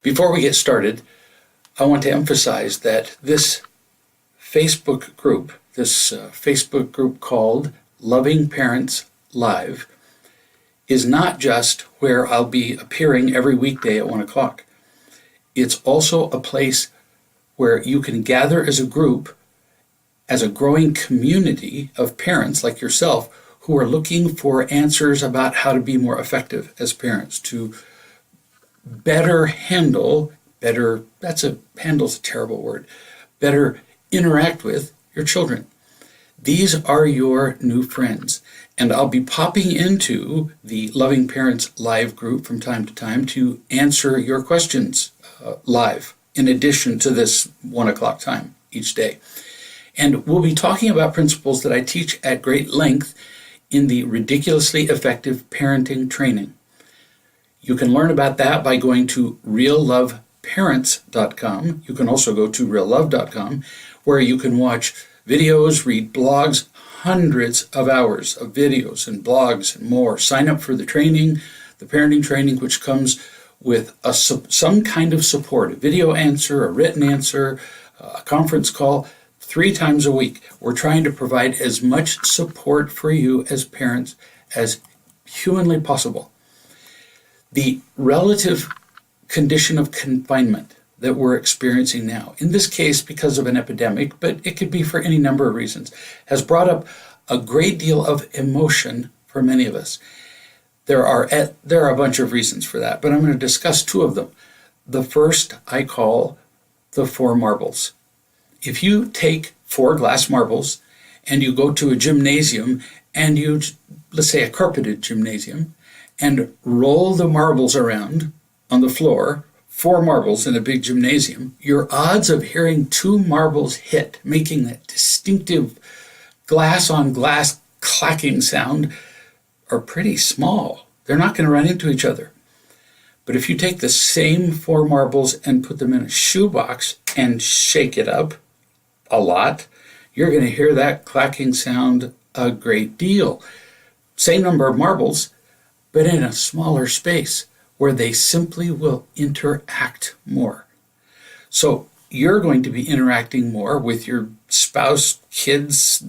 Before we get started, I want to emphasize that this Facebook group called Loving Parents Live, is not just where I'll be appearing every weekday at 1 o'clock. It's also a place where you can gather as a group, as a growing community of parents like yourself who are looking for answers about how to be more effective as parents, to handle's a terrible word, better interact with your children. These are your new friends, and I'll be popping into the Loving Parents Live group from time to time to answer your questions live, in addition to this 1 o'clock time each day. And we'll be talking about principles that I teach at great length in the Ridiculously Effective Parenting Training. You can learn about that by going to realloveparents.com. You can also go to reallove.com, where you can watch videos, read blogs, hundreds of hours of videos and blogs and more. Sign up for the training, the parenting training, which comes with some kind of support, a video answer, a written answer, a conference call, 3 times a week. We're trying to provide as much support for you as parents as humanly possible. The relative condition of confinement that we're experiencing now, in this case because of an epidemic, but it could be for any number of reasons, has brought up a great deal of emotion for many of us. There are a bunch of reasons for that, but I'm going to discuss 2 of them. The first I call the 4 marbles. If you take 4 glass marbles and you go to a gymnasium and let's say a carpeted gymnasium, and roll the marbles around on the floor, 4 marbles in a big gymnasium, your odds of hearing 2 marbles hit, making that distinctive glass on glass clacking sound, are pretty small. They're not going to run into each other. But if you take the same 4 marbles and put them in a shoebox and shake it up a lot, you're going to hear that clacking sound a great deal. Same number of marbles, but in a smaller space where they simply will interact more. So you're going to be interacting more with your spouse, kids.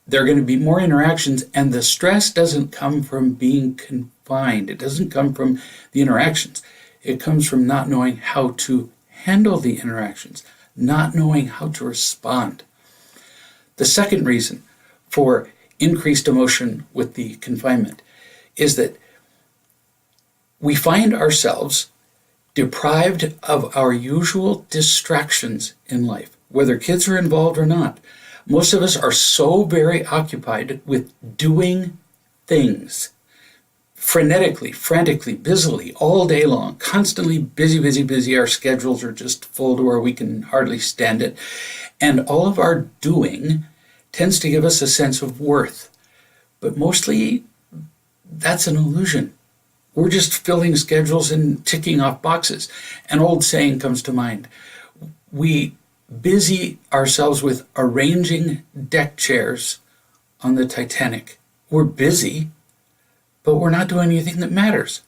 There are going to be more interactions, and the stress doesn't come from being confined. It doesn't come from the interactions. It comes from not knowing how to handle the interactions, not knowing how to respond. The second reason for increased emotion with the confinement is that we find ourselves deprived of our usual distractions in life, whether kids are involved or not. Most of us are so very occupied with doing things, frenetically, frantically, busily, all day long, constantly busy. Our schedules are just full to where we can hardly stand it. And all of our doing tends to give us a sense of worth. But mostly, that's an illusion. We're just filling schedules and ticking off boxes. An old saying comes to mind. We busy ourselves with arranging deck chairs on the Titanic. We're busy, but we're not doing anything that matters.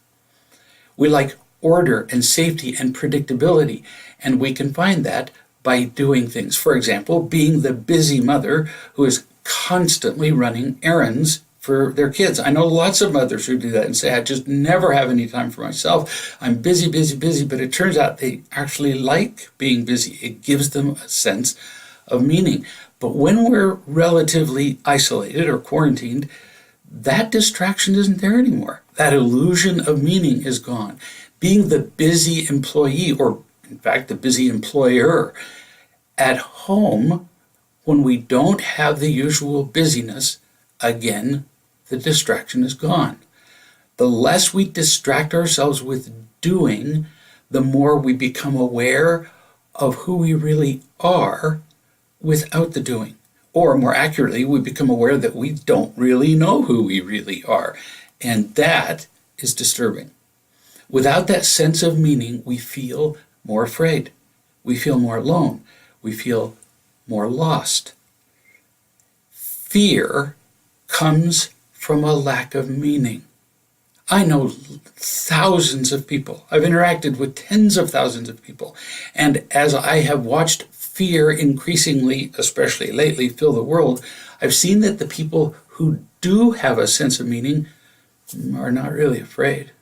We like order and safety and predictability, and we can find that by doing things. For example, being the busy mother who is constantly running errands for their kids. I know lots of mothers who do that and say, I just never have any time for myself. I'm busy, but it turns out they actually like being busy. It gives them a sense of meaning. But when we're relatively isolated or quarantined, that distraction isn't there anymore. That illusion of meaning is gone. Being the busy employee, or in fact, the busy employer, at home, when we don't have the usual busyness, again, the distraction is gone. The less we distract ourselves with doing, the more we become aware of who we really are without the doing. Or more accurately, we become aware that we don't really know who we really are. And that is disturbing. Without that sense of meaning, we feel more afraid. We feel more alone. We feel more lost. Fear comes from a lack of meaning. I know thousands of people. I've interacted with tens of thousands of people. And as I have watched fear increasingly, especially lately, fill the world, I've seen that the people who do have a sense of meaning are not really afraid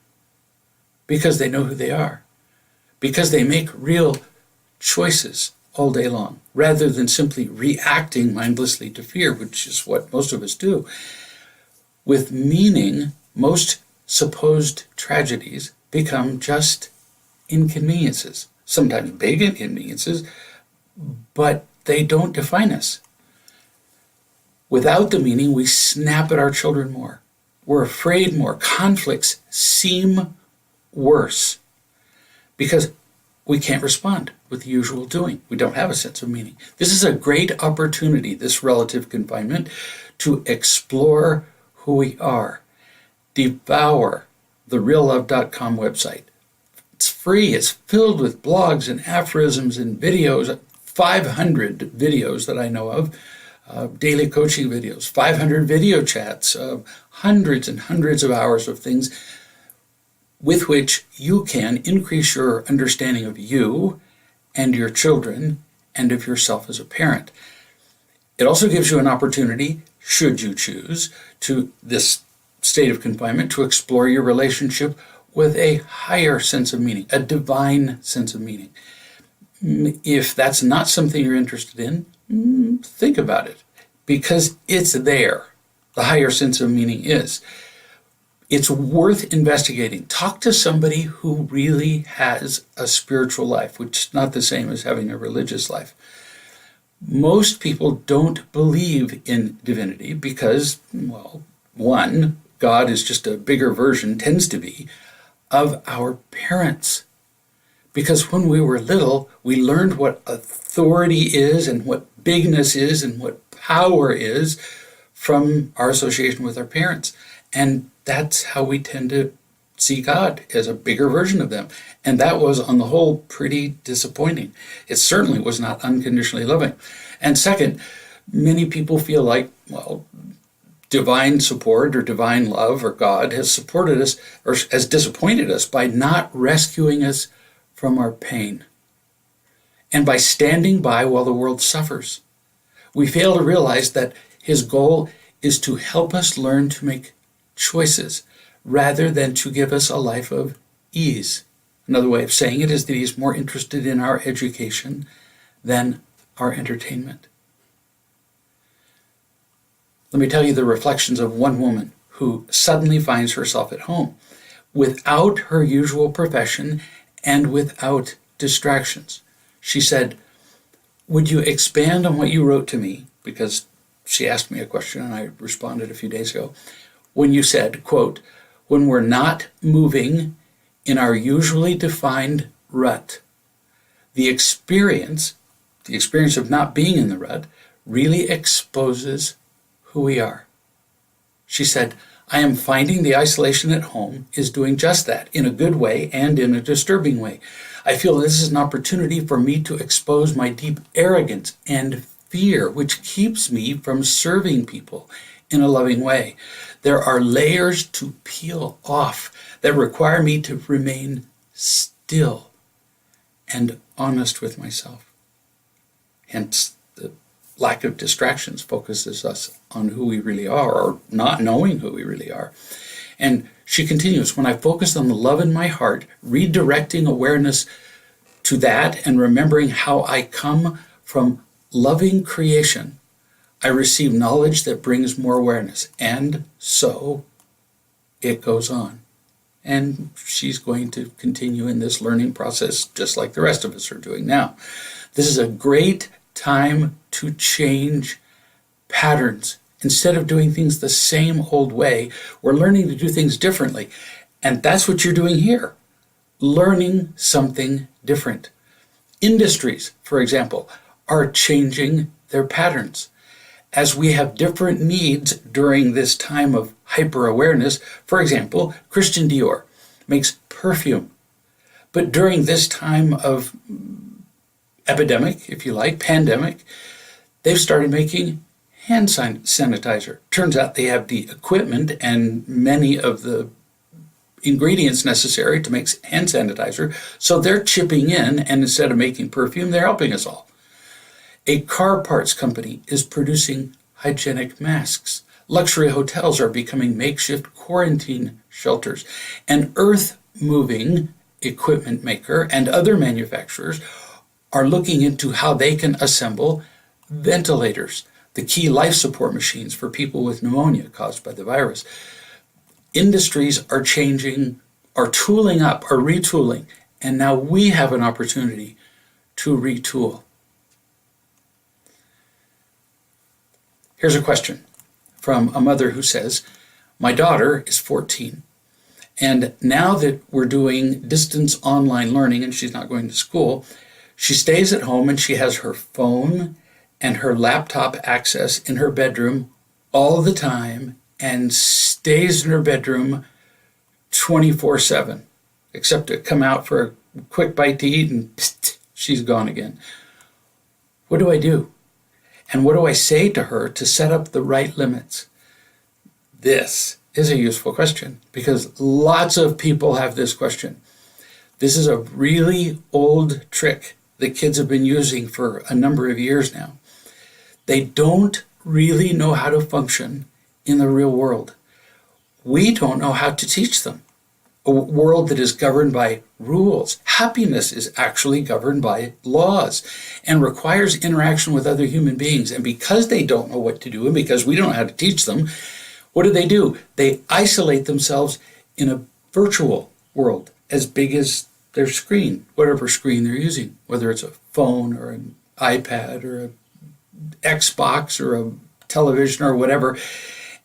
because they know who they are, because they make real choices all day long, rather than simply reacting mindlessly to fear, which is what most of us do. With meaning, most supposed tragedies become just inconveniences, sometimes big inconveniences, but they don't define us. Without the meaning, we snap at our children more. We're afraid more. Conflicts seem worse because we can't respond with the usual doing. We don't have a sense of meaning. This is a great opportunity, this relative confinement, to explore who we are. Devour the reallove.com website. It's free. It's filled with blogs and aphorisms and videos, 500 videos that I know of, daily coaching videos, 500 video chats, hundreds and hundreds of hours of things with which you can increase your understanding of you and your children and of yourself as a parent. It also gives you an opportunity, should you choose, to this state of confinement, to explore your relationship with a higher sense of meaning, a divine sense of meaning. If that's not something you're interested in, think about it, because it's there. The higher sense of meaning is. It's worth investigating. Talk to somebody who really has a spiritual life, which is not the same as having a religious life. Most people don't believe in divinity because, well, one, God is just a bigger version, tends to be, of our parents. Because when we were little, we learned what authority is and what bigness is and what power is from our association with our parents. And that's how we tend to see God, as a bigger version of them. And that was, on the whole, pretty disappointing. It certainly was not unconditionally loving. And second, many people feel like, well, divine support or divine love or God has supported us or has disappointed us by not rescuing us from our pain and by standing by while the world suffers. We fail to realize that his goal is to help us learn to make choices rather than to give us a life of ease. Another way of saying it is that he's more interested in our education than our entertainment. Let me tell you the reflections of one woman who suddenly finds herself at home without her usual profession and without distractions. She said, "Would you expand on what you wrote to me?" Because she asked me a question and I responded a few days ago. When you said, quote, "When we're not moving in our usually defined rut, the experience of not being in the rut really exposes who we are." She said, "I am finding the isolation at home is doing just that, in a good way and in a disturbing way. I feel this is an opportunity for me to expose my deep arrogance and fear, which keeps me from serving people in a loving way. There are layers to peel off that require me to remain still and honest with myself." Hence, the lack of distractions focuses us on who we really are, or not knowing who we really are. And she continues, "When I focus on the love in my heart, redirecting awareness to that and remembering how I come from loving creation, I receive knowledge that brings more awareness." And so it goes on. And she's going to continue in this learning process just like the rest of us are doing now. This is a great time to change patterns. Instead of doing things the same old way, we're learning to do things differently. And that's what you're doing here, learning something different. Industries, for example, are changing their patterns. As we have different needs during this time of hyper-awareness, for example, Christian Dior makes perfume. But during this time of epidemic, if you like, pandemic, they've started making hand sanitizer. Turns out they have the equipment and many of the ingredients necessary to make hand sanitizer. So they're chipping in, and instead of making perfume, they're helping us all. A car parts company is producing hygienic masks. Luxury hotels are becoming makeshift quarantine shelters. An earth-moving equipment maker and other manufacturers are looking into how they can assemble ventilators, the key life support machines for people with pneumonia caused by the virus. Industries are changing, are tooling up, are retooling, and now we have an opportunity to retool. Here's a question from a mother who says, my daughter is 14, and now that we're doing distance online learning and she's not going to school, she stays at home and she has her phone and her laptop access in her bedroom all the time and stays in her bedroom 24/7, except to come out for a quick bite to eat and she's gone again. What do I do? And what do I say to her to set up the right limits? This is a useful question because lots of people have this question. This is a really old trick that kids have been using for a number of years now. They don't really know how to function in the real world. We don't know how to teach them. A world that is governed by rules. Happiness is actually governed by laws and requires interaction with other human beings. And because they don't know what to do and because we don't know how to teach them, what do? They isolate themselves in a virtual world as big as their screen, whatever screen they're using, whether it's a phone or an iPad or an Xbox or a television or whatever.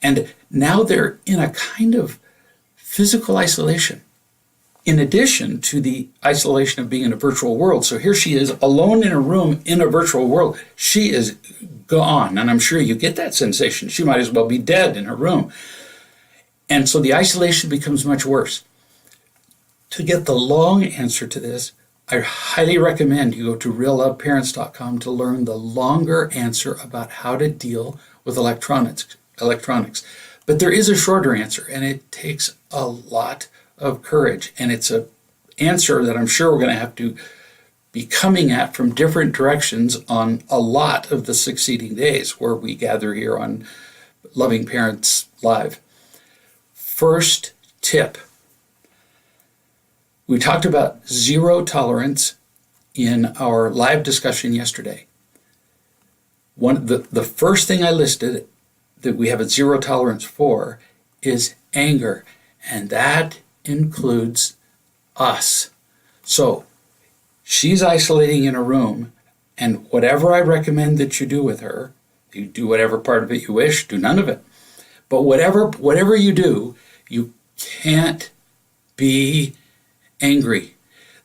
And now they're in a kind of physical isolation, in addition to the isolation of being in a virtual world. So here she is alone in a room in a virtual world. She is gone. And I'm sure you get that sensation. She might as well be dead in her room. And so the isolation becomes much worse. To get the long answer to this, I highly recommend you go to realloveparents.com to learn the longer answer about how to deal with electronics. But there is a shorter answer, and it takes a lot of courage. And it's an answer that I'm sure we're going to have to be coming at from different directions on a lot of the succeeding days where we gather here on Loving Parents Live. First tip. We talked about zero tolerance in our live discussion yesterday. The first thing I listed that we have a zero tolerance for is anger, and that includes us. So she's isolating in a room, and whatever I recommend that you do with her, you do whatever part of it you wish, do none of it. But whatever you do, you can't be angry.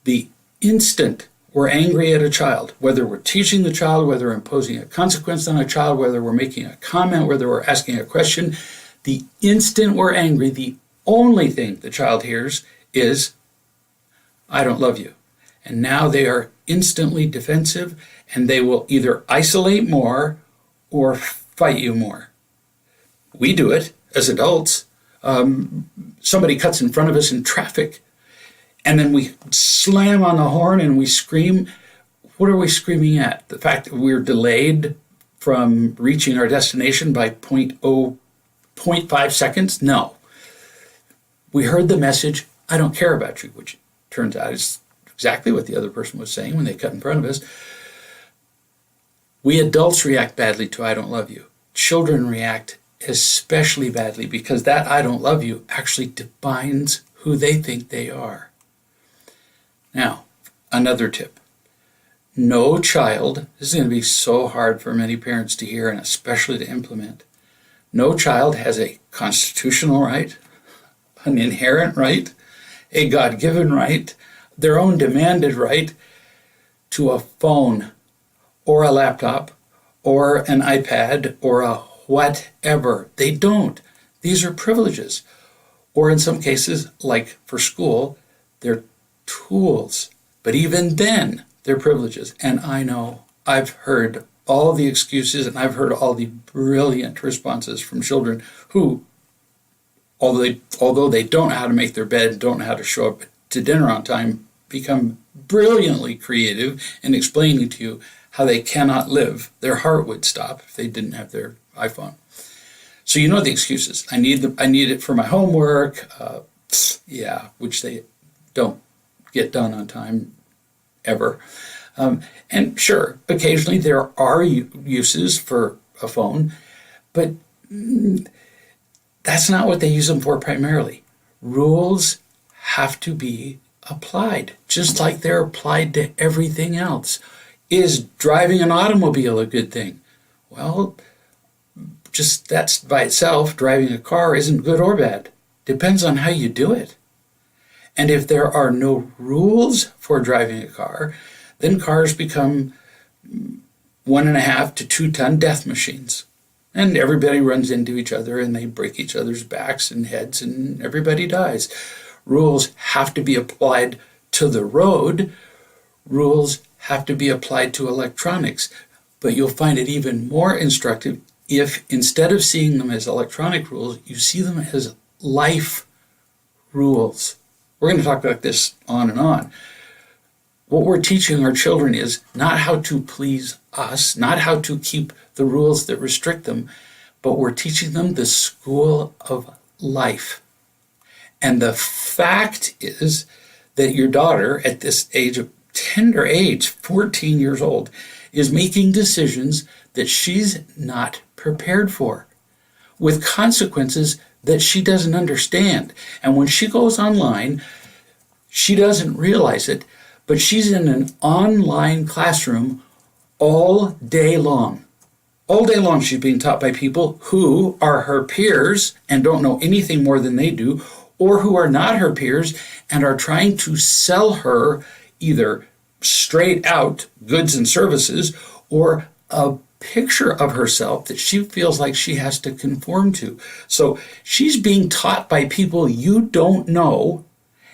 The instant we're angry at a child, whether we're teaching the child, whether we're imposing a consequence on a child, whether we're making a comment, whether we're asking a question, the instant we're angry, the only thing the child hears is, I don't love you. And now they are instantly defensive, and they will either isolate more or fight you more. We do it as adults. Somebody cuts in front of us in traffic, and then we slam on the horn and we scream. What are we screaming at? The fact that we're delayed from reaching our destination by 0.5 seconds? No. We heard the message, I don't care about you, which turns out is exactly what the other person was saying when they cut in front of us. We adults react badly to I don't love you. Children react especially badly because that I don't love you actually defines who they think they are. Now, another tip. No child, this is going to be so hard for many parents to hear and especially to implement. No child has a constitutional right, an inherent right, a God-given right, their own demanded right to a phone or a laptop or an iPad or a whatever. They don't. These are privileges. Or in some cases, like for school, they're tools. But even then, they're privileges. And I know I've heard all the excuses and I've heard all the brilliant responses from children who although they don't know how to make their bed, don't know how to show up to dinner on time, become brilliantly creative in explaining to you how they cannot live. Their heart would stop if they didn't have their iPhone. So you know the excuses. I need it for my homework, which they don't get done on time ever. And sure, occasionally there are uses for a phone, but that's not what they use them for primarily. Rules have to be applied, just like they're applied to everything else. Is driving an automobile a good thing? Well, just that's by itself, driving a car isn't good or bad. Depends on how you do it. And if there are no rules for driving a car, then cars become 1.5 to 2 ton death machines. And everybody runs into each other and they break each other's backs and heads and everybody dies. Rules have to be applied to the road. Rules have to be applied to electronics. But you'll find it even more instructive if instead of seeing them as electronic rules, you see them as life rules. We're going to talk about this on and on. What we're teaching our children is not how to please us, not how to keep the rules that restrict them, but we're teaching them the school of life. And the fact is that your daughter at this tender age, 14 years old, is making decisions that she's not prepared for, with consequences that she doesn't understand. And when she goes online, she doesn't realize it, but she's in an online classroom all day long. All day long she's being taught by people who are her peers and don't know anything more than they do, or who are not her peers and are trying to sell her either straight out goods and services or a picture of herself that she feels like she has to conform to. So she's being taught by people you don't know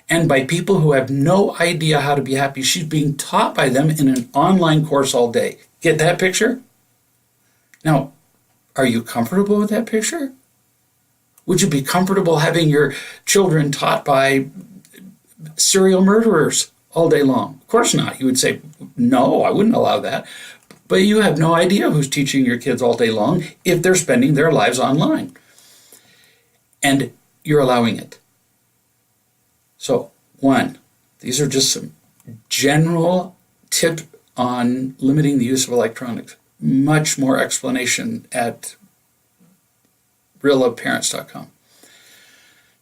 and by people who have no idea how to be happy. She's being taught by them in an online course all day. Get that picture? Now, are you comfortable with that picture? Would you be comfortable having your children taught by serial murderers all day long? Of course not. You would say, no, I wouldn't allow that. But you have no idea who's teaching your kids all day long if they're spending their lives online. And you're allowing it. So, one, these are just some general tips on limiting the use of electronics. Much more explanation at realloveparents.com.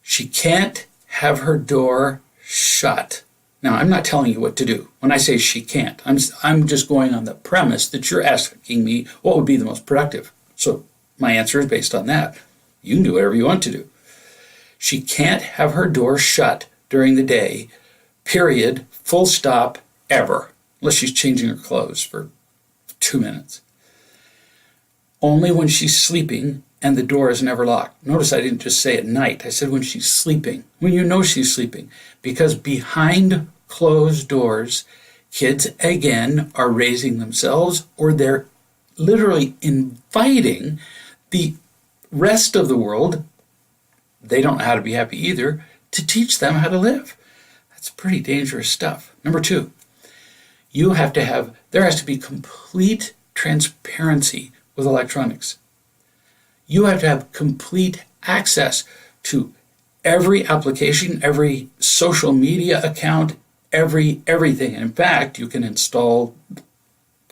She can't have her door shut. Now, I'm not telling you what to do. When I say she can't, I'm just going on the premise that you're asking me what would be the most productive. So my answer is based on that. You can do whatever you want to do. She can't have her door shut during the day, period, full stop, ever, unless she's changing her clothes for 2 minutes. Only when she's sleeping and the door is never locked. Notice I didn't just say at night. I said when she's sleeping, when you know she's sleeping. Because behind closed doors, kids, again, are raising themselves, or they're literally inviting the rest of the world, they don't know how to be happy either, to teach them how to live. That's pretty dangerous stuff. Number 2, there has to be complete transparency with electronics. You have to have complete access to every application, every social media account, everything. And in fact, you can install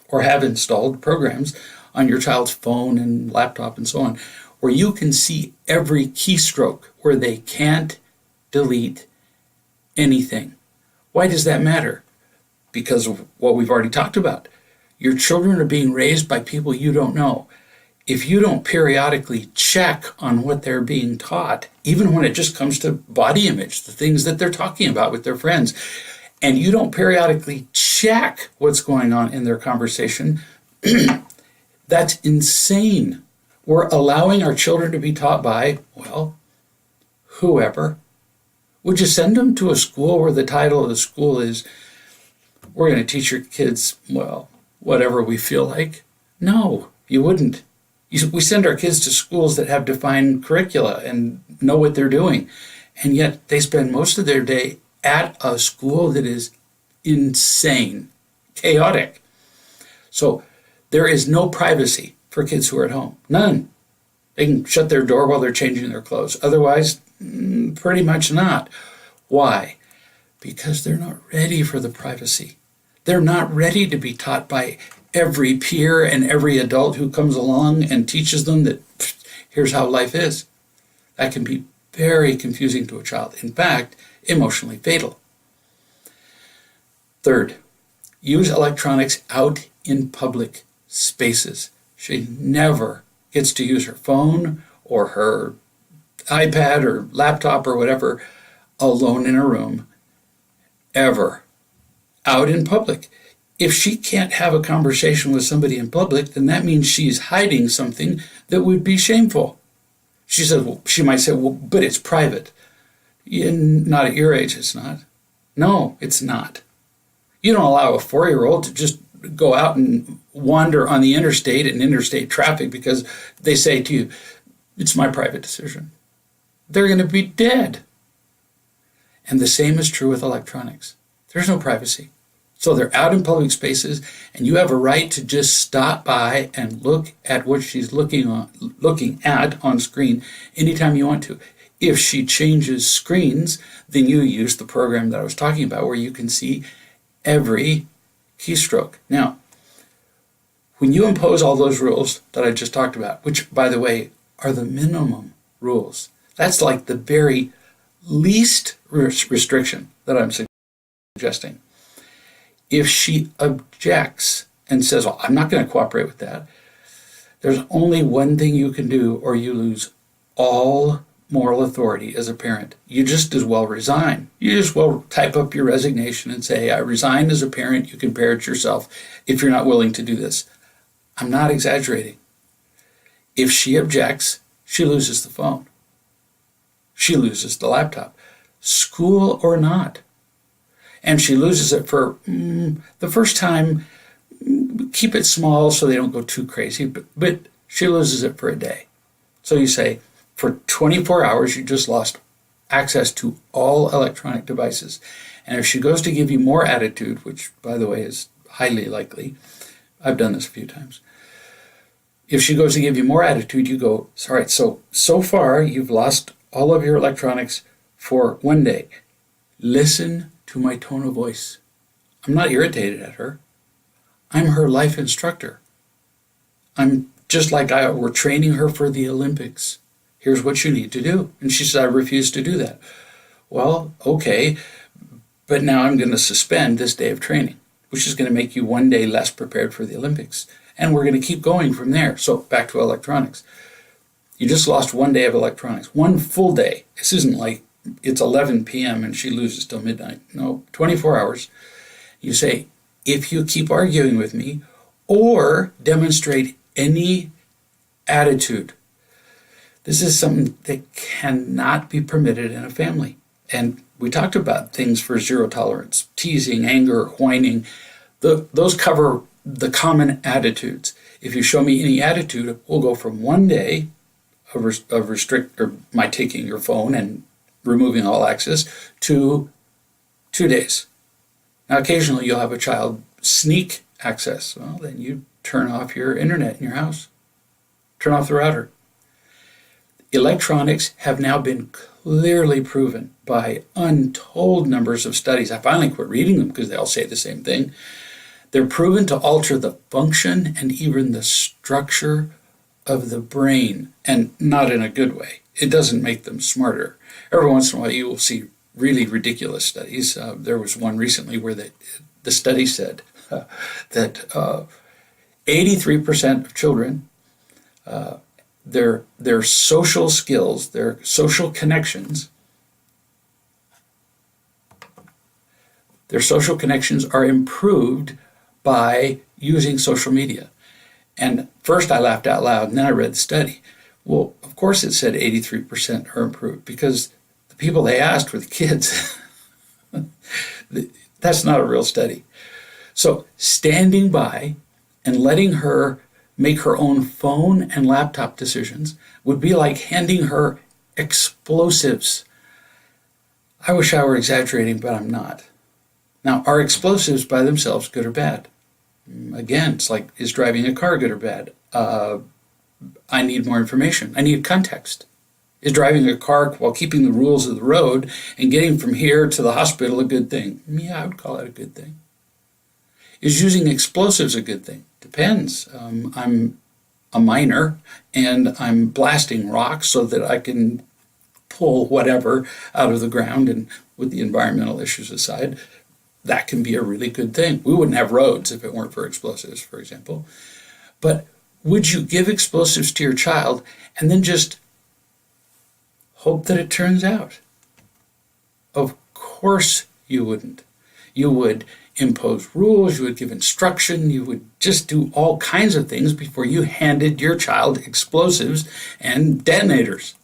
or have installed programs on your child's phone and laptop and so on, where you can see every keystroke, where they can't delete anything. Why does that matter? Because of what we've already talked about. Your children are being raised by people you don't know. If you don't periodically check on what they're being taught, even when it just comes to body image, the things that they're talking about with their friends, and you don't periodically check what's going on in their conversation, that's insane. We're allowing our children to be taught by, well, whoever. Would you send them to a school where the title of the school is, we're going to teach your kids, well, whatever we feel like? No, you wouldn't. We send our kids to schools that have defined curricula and know what they're doing. And yet they spend most of their day at a school that is insane, chaotic. So there is no privacy for kids who are at home. None. They can shut their door while they're changing their clothes. Otherwise, pretty much not. Why? Because they're not ready for the privacy. They're not ready to be taught by every peer and every adult who comes along and teaches them that here's how life is. That can be very confusing to a child. In fact, emotionally fatal. Third, use electronics out in public spaces. She never gets to use her phone or her iPad or laptop or whatever alone in a room, ever, out in public. If she can't have a conversation with somebody in public, then that means she's hiding something that would be shameful. She might say, well, but it's private. Not at your age, it's not. No, it's not. You don't allow a 4-year-old to just go out and wander on the interstate and interstate traffic because they say to you, it's my private decision. They're going to be dead. And the same is true with electronics. There's no privacy. So they're out in public spaces, and you have a right to just stop by and look at what she's looking at on screen anytime you want to. If she changes screens, then you use the program that I was talking about where you can see every keystroke. Now, when you impose all those rules that I just talked about, which, by the way, are the minimum rules, that's like the very least restriction that I'm suggesting. If she objects and says, well, I'm not going to cooperate with that, there's only one thing you can do or you lose all moral authority as a parent. You just as well resign. You just well type up your resignation and say, I resign as a parent. You can parent yourself if you're not willing to do this. I'm not exaggerating. If she objects, she loses the phone. She loses the laptop, school or not. And she loses it for the first time. Keep it small so they don't go too crazy, but she loses it for a day. So you say, for 24 hours, you just lost access to all electronic devices. And if she goes to give you more attitude, which, by the way, is highly likely, I've done this a few times. If she goes to give you more attitude, you go, all right, so far you've lost all of your electronics for one day. Listen to my tone of voice. I'm not irritated at her. I'm her life instructor. I'm just like we're training her for the Olympics. Here's what you need to do. And she said, I refuse to do that. Well, okay, but now I'm going to suspend this day of training, which is going to make you one day less prepared for the Olympics. And we're going to keep going from there. So back to electronics. You just lost one day of electronics, one full day. This isn't like it's 11 p.m. and she loses till midnight. No, 24 hours. You say, if you keep arguing with me or demonstrate any attitude, this is something that cannot be permitted in a family. And we talked about things for zero tolerance, teasing, anger, whining. Those cover the common attitudes. If you show me any attitude, we'll go from one day of restrict or my taking your phone and removing all access to 2 days. Now, occasionally you'll have a child sneak access. Well, then you turn off your internet in your house. Turn off the router. Electronics have now been clearly proven by untold numbers of studies. I finally quit reading them because they all say the same thing. They're proven to alter the function and even the structure of the brain, and not in a good way. It doesn't make them smarter. Every once in a while you will see really ridiculous studies. There was one recently where the study said that 83% of children, their social skills, their social connections, are improved by using social media. And first I laughed out loud, and then I read the study. Well, of course it said 83% are improved, because the people they asked were the kids. That's not a real study. So standing by and letting her make her own phone and laptop decisions would be like handing her explosives. I wish I were exaggerating, but I'm not. Now, are explosives by themselves good or bad? Again, it's like, is driving a car good or bad? I need more information. I need context. Is driving a car while keeping the rules of the road and getting from here to the hospital a good thing? Yeah, I would call it a good thing. Is using explosives a good thing? Depends. I'm a miner and I'm blasting rocks so that I can pull whatever out of the ground, and with the environmental issues aside, that can be a really good thing. We wouldn't have roads if it weren't for explosives, for example. But would you give explosives to your child and then just hope that it turns out? Of course you wouldn't. You would impose rules, you would give instruction, you would just do all kinds of things before you handed your child explosives and detonators.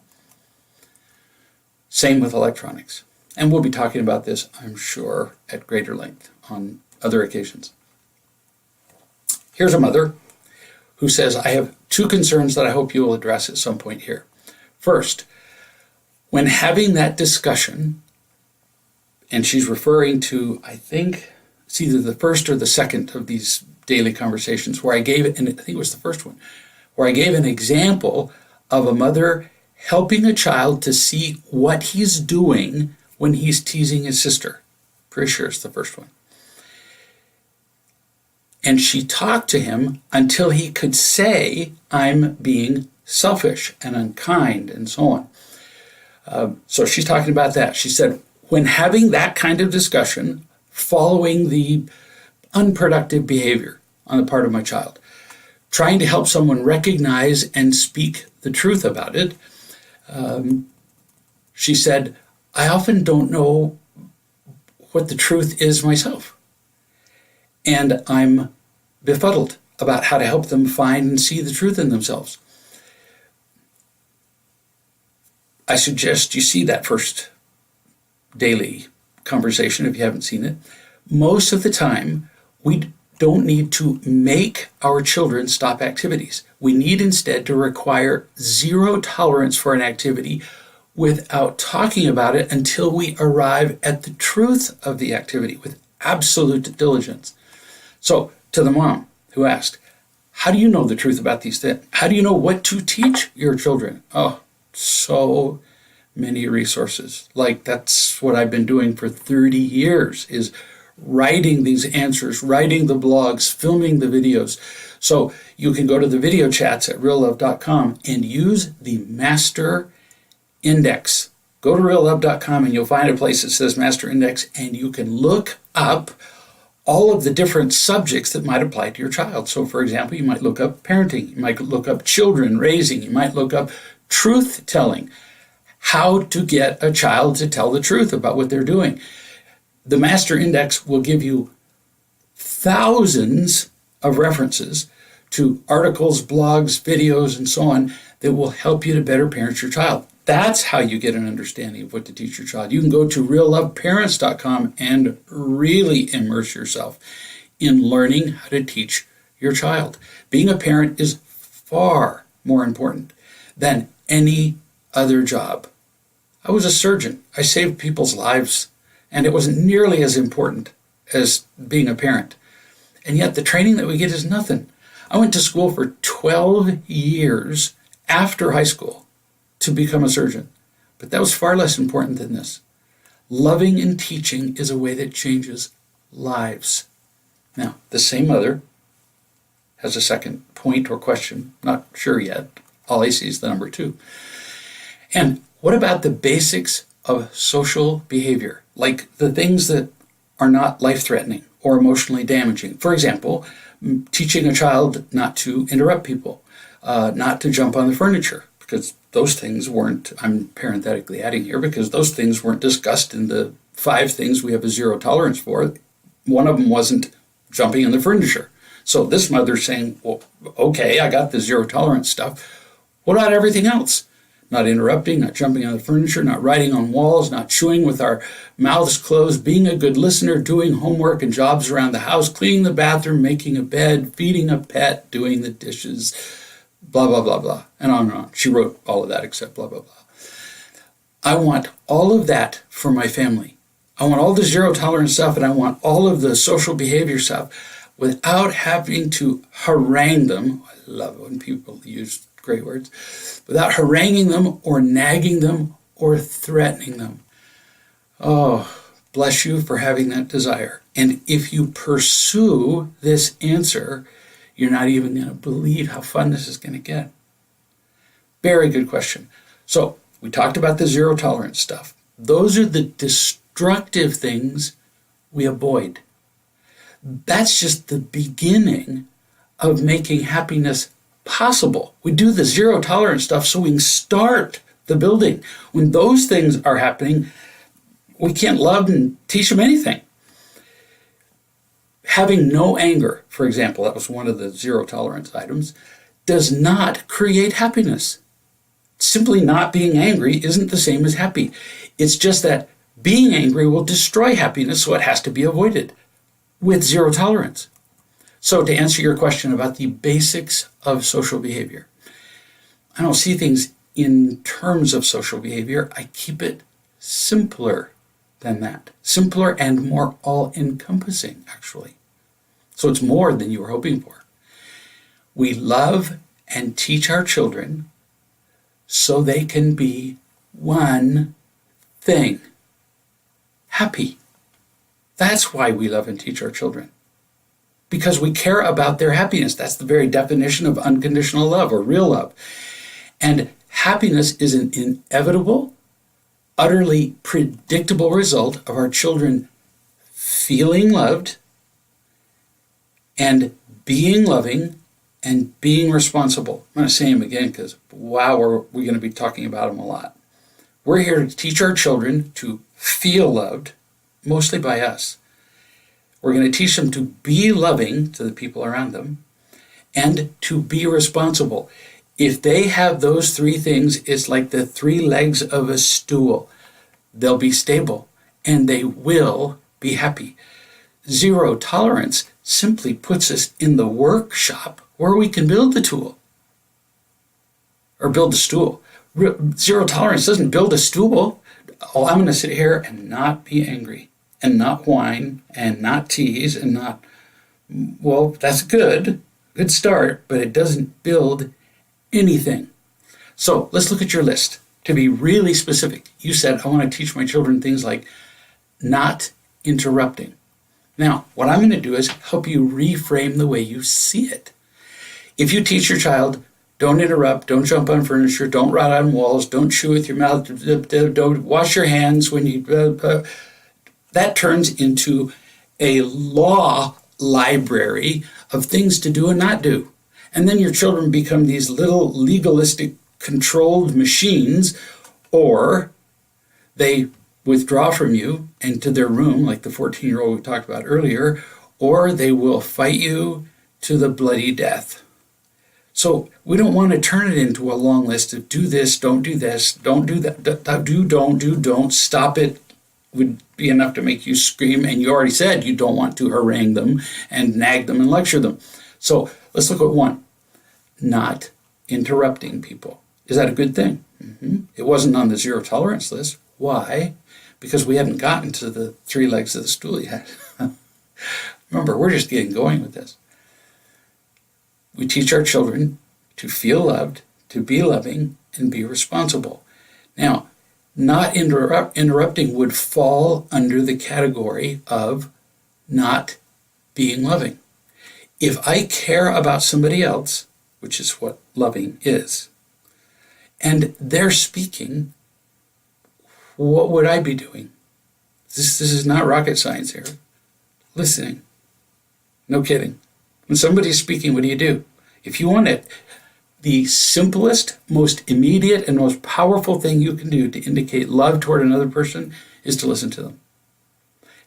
Same with electronics. And we'll be talking about this, I'm sure, at greater length on other occasions. Here's a mother who says, I have two concerns that I hope you will address at some point here. First, when having that discussion, and she's referring to, I think, it's either the first or the second of these daily conversations where I gave it, and I think it was the first one, where I gave an example of a mother helping a child to see what he's doing when he's teasing his sister. Pretty sure it's the first one. And she talked to him until he could say, I'm being selfish and unkind and so on. So she's talking about that. She said, when having that kind of discussion, following the unproductive behavior on the part of my child, trying to help someone recognize and speak the truth about it, she said, I often don't know what the truth is myself. And I'm befuddled about how to help them find and see the truth in themselves. I suggest you see that first daily conversation if you haven't seen it. Most of the time, we don't need to make our children stop activities. We need instead to require zero tolerance for an activity without talking about it until we arrive at the truth of the activity with absolute diligence. So, to the mom who asked, how do you know the truth about these things? How do you know what to teach your children? Oh, so many resources. Like, that's what I've been doing for 30 years, is writing these answers, writing the blogs, filming the videos. So you can go to the video chats at reallove.com and use the master index. Go to reallove.com and you'll find a place that says master index, and you can look up all of the different subjects that might apply to your child. So for example, you might look up parenting, you might look up children raising, you might look up truth telling, how to get a child to tell the truth about what they're doing. The master index will give you thousands of references to articles, blogs, videos, and so on that will help you to better parent your child. That's how you get an understanding of what to teach your child. You can go to realloveparents.com and really immerse yourself in learning how to teach your child. Being a parent is far more important than any other job. I was a surgeon. I saved people's lives, and it wasn't nearly as important as being a parent. And yet the training that we get is nothing. I went to school for 12 years after high school to become a surgeon, but that was far less important than this. Loving and teaching is a way that changes lives. Now, the same mother has a second point or question, not sure yet. All I see is the number 2. And what about the basics of social behavior, like the things that are not life-threatening or emotionally damaging? For example, teaching a child not to interrupt people, not to jump on the furniture, because those things weren't, I'm parenthetically adding here, because those things weren't discussed in the 5 things we have a zero tolerance for. One of them wasn't jumping on the furniture. So this mother's saying, well, okay, I got the zero tolerance stuff. What about everything else? not interrupting, not jumping on the furniture, not writing on walls, not chewing with our mouths closed, being a good listener, doing homework and jobs around the house, cleaning the bathroom, making a bed, feeding a pet, doing the dishes, blah, blah, blah, blah, and on and on. She wrote all of that except blah, blah, blah. I want all of that for my family. I want all the zero tolerance stuff, and I want all of the social behavior stuff without having to harangue them. I love when people use great words. Without haranguing them or nagging them or threatening them. Oh, bless you for having that desire. And if you pursue this answer, you're not even going to believe how fun this is going to get. Very good question. So we talked about the zero tolerance stuff. Those are the destructive things we avoid. That's just the beginning of making happiness possible. We do the zero tolerance stuff so we can start the building. When those things are happening, we can't love and teach them anything. Having no anger, for example, that was one of the zero tolerance items, does not create happiness. Simply not being angry isn't the same as happy. It's just that being angry will destroy happiness, so it has to be avoided with zero tolerance. So to answer your question about the basics of social behavior, I don't see things in terms of social behavior. I keep it simpler than that. Simpler and more all-encompassing, actually. So it's more than you were hoping for. We love and teach our children so they can be one thing: happy. That's why we love and teach our children. Because we care about their happiness. That's the very definition of unconditional love or real love. And happiness is an inevitable, utterly predictable result of our children feeling loved and being loving and being responsible. I'm going to say them again because, wow, we're going to be talking about them a lot. We're here to teach our children to feel loved, mostly by us. We're going to teach them to be loving to the people around them and to be responsible. If they have those three things, it's like the three legs of a stool. They'll be stable and they will be happy. Zero tolerance simply puts us in the workshop where we can build the tool or build the stool. Zero tolerance doesn't build a stool. Oh, I'm going to sit here and not be angry and not whine and not tease and not, well, that's good start, but it doesn't build anything. So let's look at your list. To be really specific, you said, I want to teach my children things like not interrupting. Now, what I'm going to do is help you reframe the way you see it. If you teach your child, don't interrupt, don't jump on furniture, don't write on walls, don't chew with your mouth, don't wash your hands when you... that turns into a law library of things to do and not do. And then your children become these little legalistic controlled machines, or they withdraw from you into their room, like the 14-year-old we talked about earlier, or they will fight you to the bloody death. So we don't want to turn it into a long list of do this, don't do this, don't do that, don't, stop it. Would be enough to make you scream, and you already said you don't want to harangue them and nag them and lecture them. So let's look at one. Not interrupting people. Is that a good thing? Mm-hmm. It wasn't on the zero tolerance list. Why? Because we haven't gotten to the three legs of the stool yet. Remember, we're just getting going with this. We teach our children to feel loved, to be loving, and be responsible. Now, not interrupting would fall under the category of not being loving. If I care about somebody else, which is what loving is, and they're speaking, what would I be doing? This is not rocket science here. Listening. No kidding. When somebody's speaking, what do? If you want it, the simplest, most immediate, and most powerful thing you can do to indicate love toward another person is to listen to them.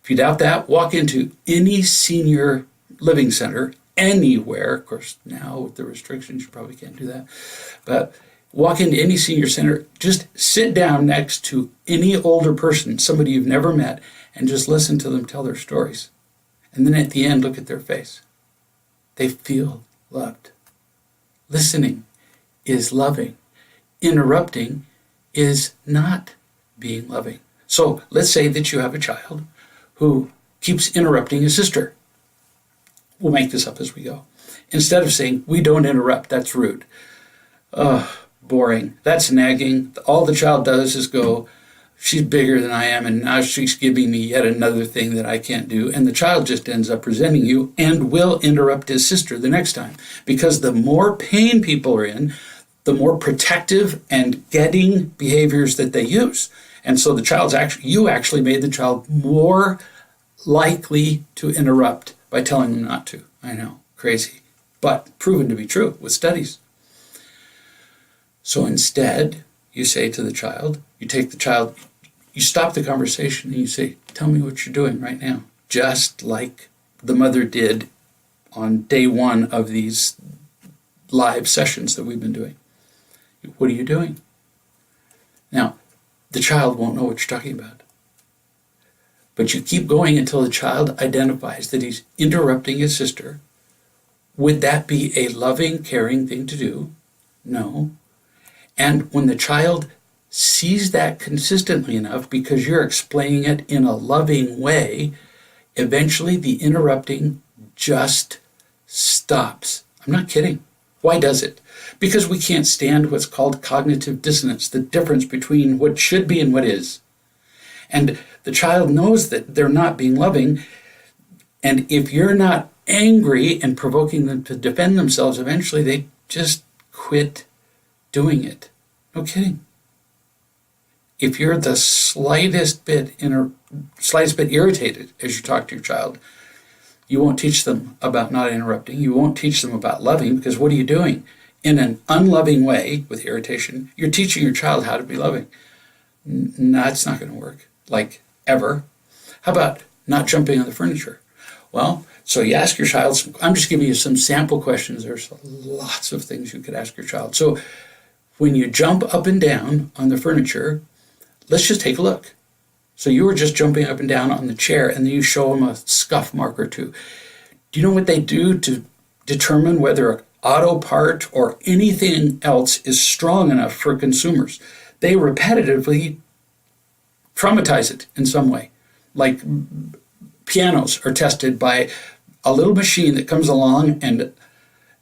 If you doubt that, walk into any senior living center anywhere. Of course, now with the restrictions, you probably can't do that. But Walk into any senior center, just sit down next to any older person, somebody you've never met, and just listen to them tell their stories. And then at the end, look at their face. They feel loved. Listening is loving. Interrupting is not being loving. So let's say that you have a child who keeps interrupting his sister. We'll make this up as we go. Instead of saying, we don't interrupt, that's rude. Boring. That's nagging. All the child does is go, she's bigger than I am, and now she's giving me yet another thing that I can't do. And the child just ends up resenting you and will interrupt his sister the next time. Because the more pain people are in, the more protective and getting behaviors that they use. And so you actually made the child more likely to interrupt by telling them not to. I know, crazy, but proven to be true with studies. So instead, you say to the child, you take the child, you stop the conversation and you say, tell me what you're doing right now. Just like the mother did on day one of these live sessions that we've been doing. What are you doing? Now, the child won't know what you're talking about. But you keep going until the child identifies that he's interrupting his sister. Would that be a loving, caring thing to do? No. And when the child sees that consistently enough, because you're explaining it in a loving way, eventually the interrupting just stops. I'm not kidding. Why does it? Because we can't stand what's called cognitive dissonance, the difference between what should be and what is. And the child knows that they're not being loving. And if you're not angry and provoking them to defend themselves, eventually they just quit doing it. No kidding. If you're the slightest bit irritated as you talk to your child, you won't teach them about not interrupting. You won't teach them about loving, because what are you doing? In an unloving way with irritation, you're teaching your child how to be loving. No, it's not going to work, like ever. How about not jumping on the furniture? Well, so you ask your child, I'm just giving you some sample questions. There's lots of things you could ask your child. So when you jump up and down on the furniture, let's just take a look. So you were just jumping up and down on the chair, and then you show them a scuff mark or two. Do you know what they do to determine whether an auto part or anything else is strong enough for consumers? They repetitively traumatize it in some way. Like pianos are tested by a little machine that comes along and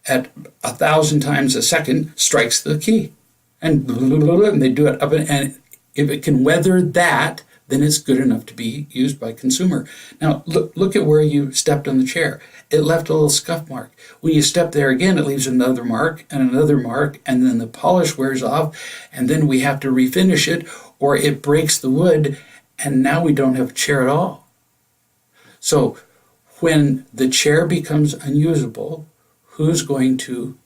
at 1,000 times a second strikes the key. And they do it up, and if it can weather that, then it's good enough to be used by consumer. Now, look at where you stepped on the chair. It left a little scuff mark. When you step there again, it leaves another mark, and then the polish wears off, and then we have to refinish it, or it breaks the wood, and now we don't have a chair at all. So when the chair becomes unusable, who's going to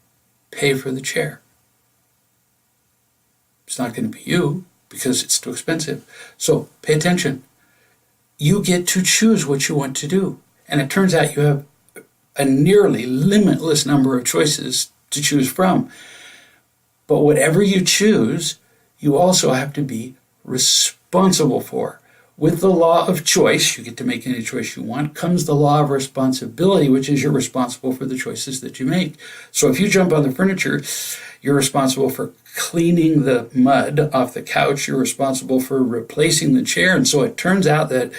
pay for the chair? It's not going to be you, because it's too expensive. So pay attention. You get to choose what you want to do. And it turns out you have a nearly limitless number of choices to choose from. But whatever you choose, you also have to be responsible for. With the law of choice, you get to make any choice you want, comes the law of responsibility, which is you're responsible for the choices that you make. So if you jump on the furniture, you're responsible for cleaning the mud off the couch. You're responsible for replacing the chair. And so it turns out that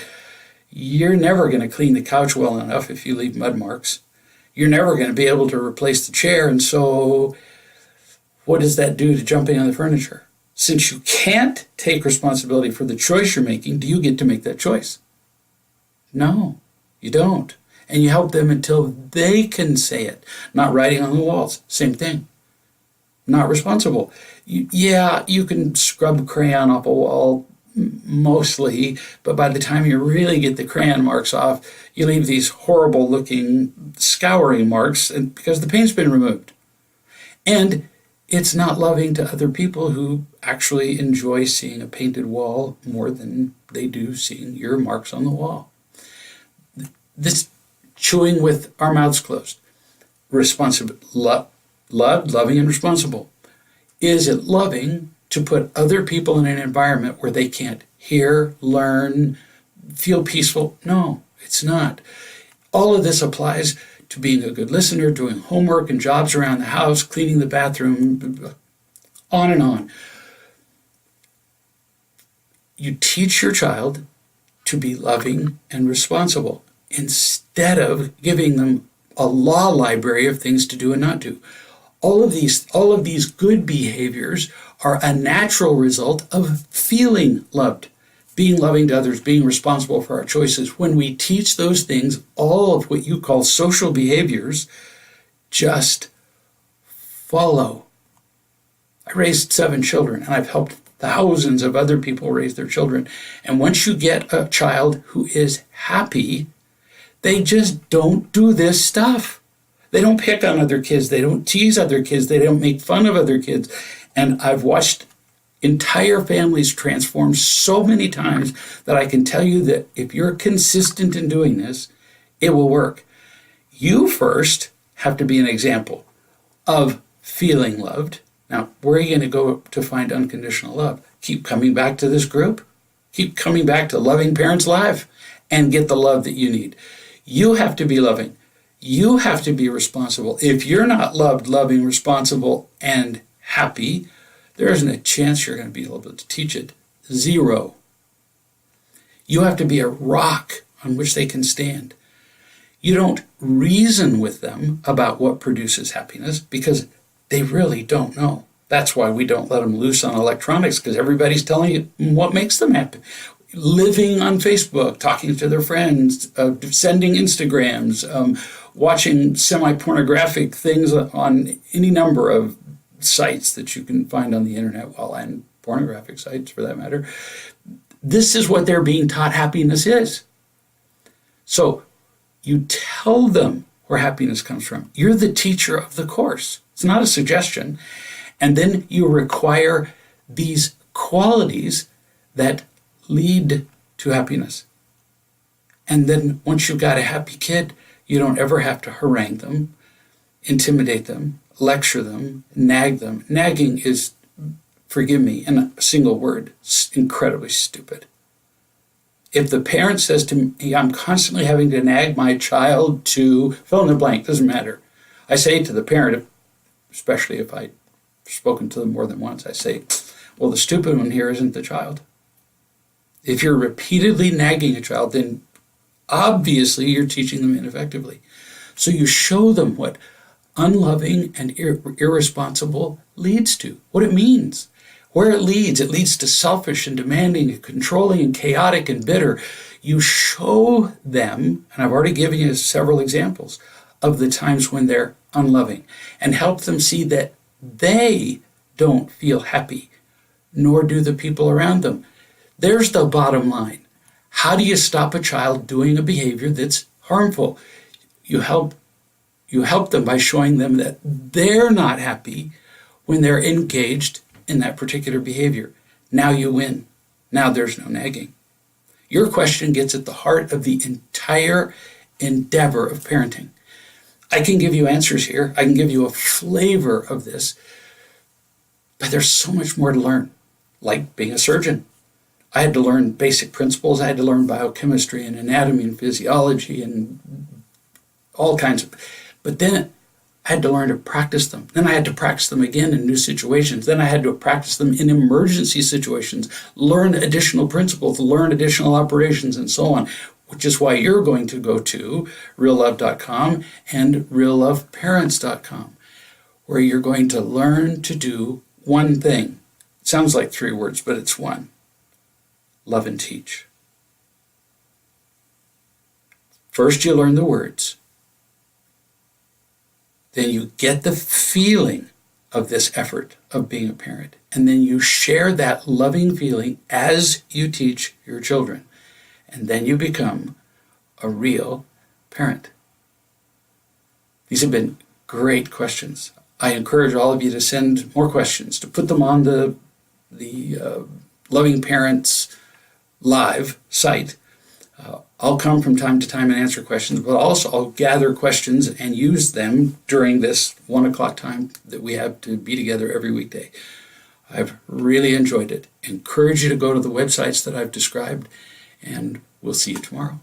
you're never going to clean the couch well enough if you leave mud marks. You're never going to be able to replace the chair. And so what does that do to jumping on the furniture? Since you can't take responsibility for the choice you're making, do you get to make that choice? No, you don't. And you help them until they can say it. Not writing on the walls, same thing. Not responsible. You can scrub crayon off a wall mostly, but by the time you really get the crayon marks off, you leave these horrible looking scouring marks because the paint's been removed. And it's not loving to other people who actually enjoy seeing a painted wall more than they do seeing your marks on the wall. This chewing with our mouths closed. Loved, loving, and responsible. Is it loving to put other people in an environment where they can't hear, learn, feel peaceful? No, it's not. All of this applies to being a good listener, doing homework and jobs around the house, cleaning the bathroom, on and on. You teach your child to be loving and responsible instead of giving them a law library of things to do and not do. All of these good behaviors are a natural result of feeling loved, being loving to others, being responsible for our choices. When we teach those things, all of what you call social behaviors just follow. I raised 7 children, and I've helped thousands of other people raise their children. And once you get a child who is happy, they just don't do this stuff. They don't pick on other kids. They don't tease other kids. They don't make fun of other kids. And I've watched entire families transform so many times that I can tell you that if you're consistent in doing this, it will work. You first have to be an example of feeling loved. Now, where are you going to go to find unconditional love? Keep coming back to this group. Keep coming back to Loving Parents Live and get the love that you need. You have to be loving. You have to be responsible. If you're not loved, loving, responsible, and happy, there isn't a chance you're going to be able to teach it. 0. You have to be a rock on which they can stand. You don't reason with them about what produces happiness because they really don't know. That's why we don't let them loose on electronics, because everybody's telling you what makes them happy. Living on Facebook, talking to their friends, sending Instagrams, watching semi-pornographic things on any number of sites that you can find on the internet, and pornographic sites for that matter. This is what they're being taught happiness is. So you tell them where happiness comes from. You're the teacher of the course. It's not a suggestion. And then you require these qualities that lead to happiness. And then once you've got a happy kid, you don't ever have to harangue them, intimidate them, lecture them, nag them. Nagging is, forgive me, in a single word, incredibly stupid. If the parent says to me, I'm constantly having to nag my child to fill in the blank, doesn't matter. I say to the parent, especially if I've spoken to them more than once, I say, well, the stupid one here isn't the child. If you're repeatedly nagging a child, then obviously you're teaching them ineffectively. So you show them what unloving and irresponsible leads to, what it means. Where it leads to selfish and demanding and controlling and chaotic and bitter. You show them, and I've already given you several examples of the times when they're unloving, and help them see that they don't feel happy, nor do the people around them. There's the bottom line. How do you stop a child doing a behavior that's harmful? You help them by showing them that they're not happy when they're engaged in that particular behavior. Now you win. Now there's no nagging. Your question gets at the heart of the entire endeavor of parenting. I can give you answers here. I can give you a flavor of this, but there's so much more to learn, like being a surgeon. I had to learn basic principles. I had to learn biochemistry and anatomy and physiology and all kinds of, but then I had to learn to practice them. Then I had to practice them again in new situations. Then I had to practice them in emergency situations, learn additional principles, learn additional operations, and so on, which is why you're going to go to reallove.com and realloveparents.com, where you're going to learn to do one thing. It sounds like 3 words, but it's one. Love and teach. First, you learn the words. Then you get the feeling of this effort of being a parent. And then you share that loving feeling as you teach your children. And then you become a real parent. These have been great questions. I encourage all of you to send more questions, to put them on the Loving Parents Live site. I'll come from time to time and answer questions, but also I'll gather questions and use them during this 1 o'clock time that we have to be together every weekday. I've really enjoyed it. Encourage you to go to the websites that I've described, and we'll see you tomorrow.